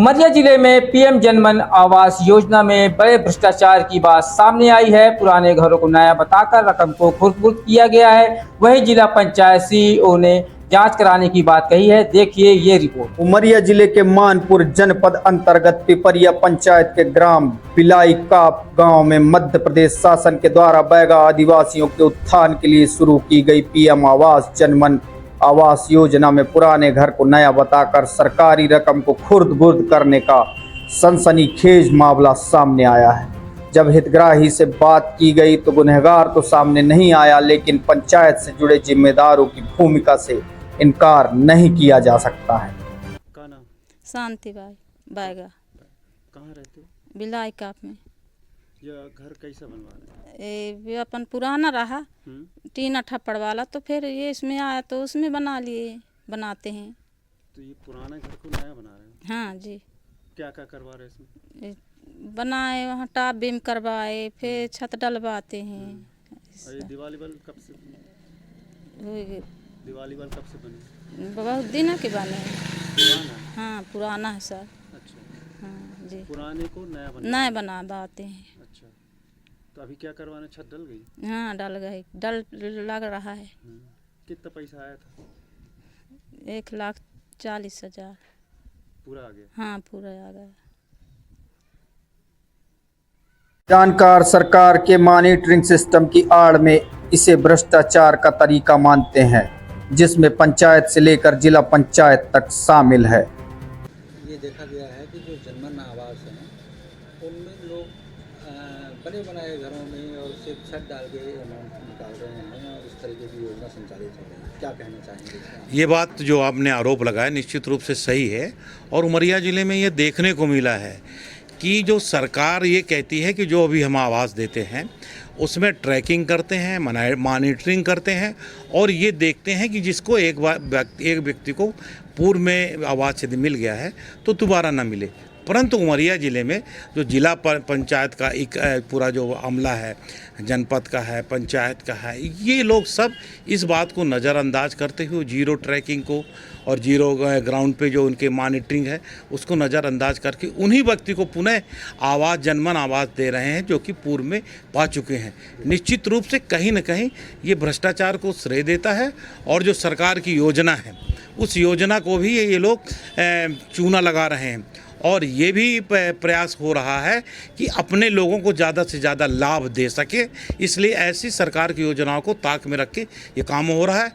उमरिया जिले में पीएम जनमन आवास योजना में बड़े भ्रष्टाचार की बात सामने आई है। पुराने घरों को नया बताकर रकम को खुर्द किया गया है। वहीं जिला पंचायत सीईओ ने जांच कराने की बात कही है। देखिए ये रिपोर्ट। उमरिया जिले के मानपुर जनपद अंतर्गत पिपरिया पंचायत के ग्राम बिलाई का गांव में मध्य प्रदेश शासन के द्वारा बैगा आदिवासियों के उत्थान के लिए शुरू की गई पीएम आवास जनमन आवास योजना में पुराने घर को नया बताकर सरकारी रकम को खुर्द-बुर्द करने का सनसनीखेज मामला सामने आया है। जब हितग्राही से बात की गई तो गुनहगार तो सामने नहीं आया, लेकिन पंचायत से जुड़े जिम्मेदारों की भूमिका से इनकार नहीं किया जा सकता है। का नाम? शांति बाई बैगा। कहाँ रहते हो? बिलाई काप में। यह घर कैसा बनवा रहे हैं? ये अपन पुराना रहा टीना ठप्पड़ वाला, तो फिर ये इसमें आया तो उसमें बनाते हैं। तो ये पुराने घर को नया बना रहे हैं? हाँ जी। क्या क्या करवा रहे हैं इसमें? बनाए, वहाँ टाप बीम करवाए, फिर छत डलवाते हैं। और ये दिवाली बल्ब कब से बने? बहुत दिन के बने हैं। पुराना? हाँ पुराना है सर। अच्छा। हाँ जी। पुराने को नया बनाते हैं। अच्छा, तो अभी क्या करवाना? छत डल गई? हाँ डल गई, डल लग रहा है। कितना पैसा आया था? 1,40,000। पूरा आ गया? हाँ पूरा आ गया। जानकार सरकार के मॉनिटरिंग सिस्टम की आड़ में इसे भ्रष्टाचार का तरीका मानते हैं, जिसमें पंचायत से लेकर जिला पंचायत तक शामिल है। ये देखा गया है कि जो जनमन आवास है उनमें लोग बने बनाए घरों में और उससे छत डाल के अमाउंट निकाल रहे हैं और इस तरीके की योजना संचालित हो रही है। क्या कहना चाहेंगे? ये बात जो आपने आरोप लगाया निश्चित रूप से सही है, और उमरिया ज़िले में ये देखने को मिला है कि जो सरकार ये कहती है कि जो अभी हम आवास देते हैं उसमें ट्रैकिंग करते हैं, मॉनिटरिंग करते हैं और ये देखते हैं कि जिसको एक व्यक्ति को पूर्व में आवास यदि मिल गया है तो दोबारा ना मिले। परंतु उमरिया ज़िले में जो जिला पंचायत का एक पूरा जो अमला है, जनपद का है, पंचायत का है, ये लोग सब इस बात को नज़रअंदाज करते हुए जीरो ट्रैकिंग को और जीरो ग्राउंड पे जो उनके मॉनिटरिंग है उसको नज़रअंदाज करके उन्हीं व्यक्ति को पुनः आवास जनमन आवास दे रहे हैं जो कि पूर्व में पा चुके हैं। निश्चित रूप से कहीं न कहीं ये भ्रष्टाचार को श्रेय देता है और जो सरकार की योजना है उस योजना को भी ये लोग चूना लगा रहे हैं और ये भी प्रयास हो रहा है कि अपने लोगों को ज़्यादा से ज़्यादा लाभ दे सके, इसलिए ऐसी सरकार की योजनाओं को ताक में रख के ये काम हो रहा है।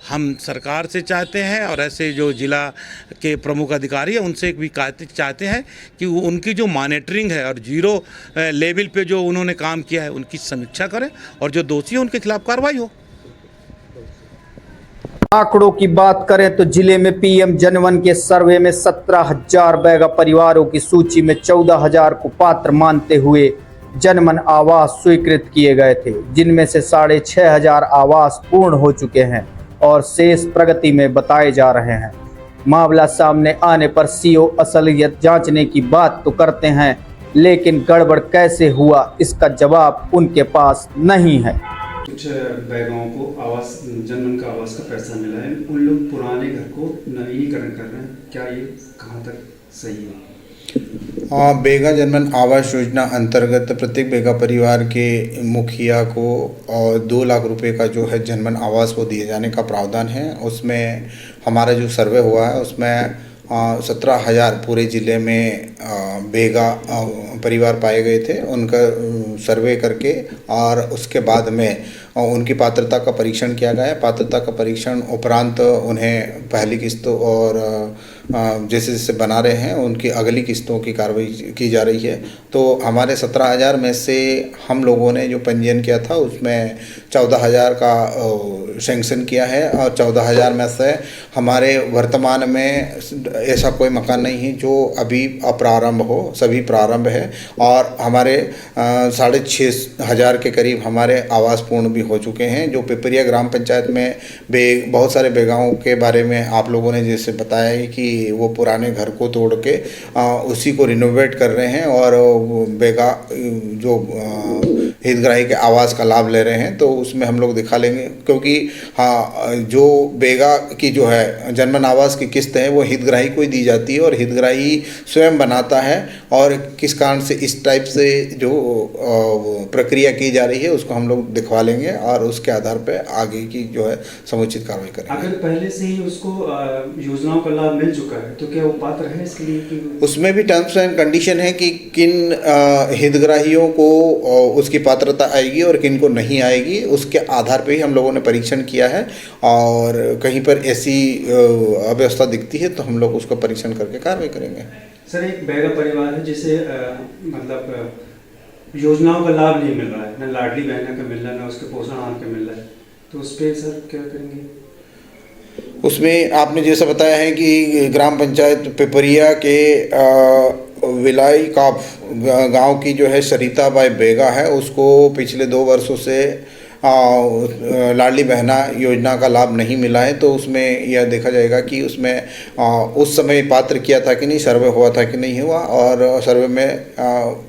हम सरकार से चाहते हैं और ऐसे जो जिला के प्रमुख अधिकारी हैं उनसे भी चाहते हैं कि उनकी जो मॉनिटरिंग है और जीरो लेवल पे जो उन्होंने काम किया है उनकी समीक्षा करें और जो दोषी हैं उनके खिलाफ कार्रवाई हो। आंकड़ों की बात करें तो जिले में पीएम जनमन के सर्वे में 17,000 बैगा परिवारों की सूची में 14,000 को पात्र मानते हुए जनमन आवास स्वीकृत किए गए थे, जिनमें से 6,500 आवास पूर्ण हो चुके हैं और शेष प्रगति में बताए जा रहे हैं। मामला सामने आने पर सीईओ असलियत जांचने की बात तो करते हैं, लेकिन गड़बड़ कैसे हुआ इसका जवाब उनके पास नहीं है। कुछ बैगाओं को आवास जनमन का आवास का पैसा मिला है, उन लोग पुराने घर को नवीनीकरण कर रहे हैं, क्या ये कहाँ तक सही है? बेगा जनमन आवास योजना अंतर्गत प्रत्येक बेगा परिवार के मुखिया को और 2 लाख रुपए का जो है जनमन आवास वो दिए जाने का प्रावधान है। उसमें हमारा जो सर्वे हुआ है उसमें 17,000 पूरे ज़िले में बेगा परिवार पाए गए थे। उनका सर्वे करके और उसके बाद में उनकी पात्रता का परीक्षण किया गया है। पात्रता का परीक्षण उपरांत उन्हें पहली किस्त और जैसे जैसे बना रहे हैं उनकी अगली किस्तों की कार्रवाई की जा रही है। तो हमारे 17,000 में से हम लोगों ने जो पंजीयन किया था उसमें 14,000 का सैंक्शन किया है और 14,000 में से हमारे वर्तमान में ऐसा कोई मकान नहीं है जो अभी अप्रारंभ हो, सभी प्रारंभ है और हमारे 6,500 के करीब हमारे आवास पूर्ण भी हो चुके हैं। जो पिपरिया ग्राम पंचायत में बहुत सारे बेगाओं के बारे में आप लोगों ने जैसे बताया है कि वो पुराने घर को तोड़ के उसी को रिनोवेट कर रहे हैं और बेगा जो हितग्राही के आवास का लाभ ले रहे हैं, तो उसमें हम लोग दिखा लेंगे। क्योंकि हाँ, जो बेगा की जो है जनमन आवास की किस्त है वो हितग्राही को ही दी जाती है और हितग्राही स्वयं बनाता है, और किस कारण से इस टाइप से जो प्रक्रिया की जा रही है उसको हम लोग दिखवा लेंगे और उसके आधार पर आगे की जो है समुचित कार्रवाई करेंगे। अगर पहले से ही उसको योजनाओं का लाभ मिल चुका है तो क्या वो पात्र है इसके लिए कि उसमें भी टर्म्स एंड कंडीशन है कि किन हितग्राहियों को उसकी पात्रता आएगी और किन को नहीं आएगी, उसके आधार पे ही हम लोगों ने परीक्षण किया है। और कहीं पर ऐसी अव्यवस्था दिखती है तो हम लोग उसको परीक्षण करके कार्रवाई करेंगे। सर, एक बैगा परिवार है जिसे मतलब योजनाओं का लाभ नहीं मिल रहा है, ना लाडली बहना का मिल रहा है, ना उसके पोषण आहार का मिल रहा है, तो उस पर सर क्या करेंगे? उसमें आपने जैसा बताया है कि ग्राम पंचायत पिपरिया के विलाई काप गांव की जो है सरिता बाई बेगा है, उसको पिछले 2 वर्षों से लाडली बहना योजना का लाभ नहीं मिला है। तो उसमें यह देखा जाएगा कि उसमें उस समय पात्र किया था कि नहीं, सर्वे हुआ था कि नहीं हुआ, और सर्वे में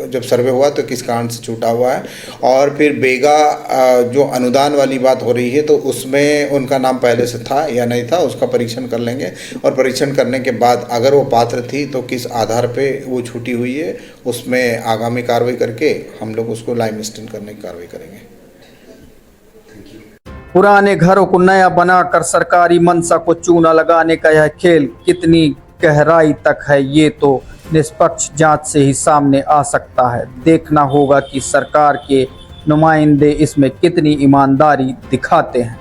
जब सर्वे हुआ तो किस कारण से छूटा हुआ है। और फिर बेगा जो अनुदान वाली बात हो रही है तो उसमें उनका नाम पहले से था या नहीं था, उसका परीक्षण कर लेंगे, और परीक्षण करने के बाद अगर वो पात्र थी तो किस आधार पे वो छूटी हुई है, उसमें आगामी कार्रवाई करके हम लोग उसको लाइम स्टेन करने की कार्रवाई करेंगे। पुराने घरों को नया बनाकर सरकारी मंशा को चूना लगाने का यह खेल कितनी गहराई तक है, ये तो निष्पक्ष जांच से ही सामने आ सकता है। देखना होगा कि सरकार के नुमाइंदे इसमें कितनी ईमानदारी दिखाते हैं।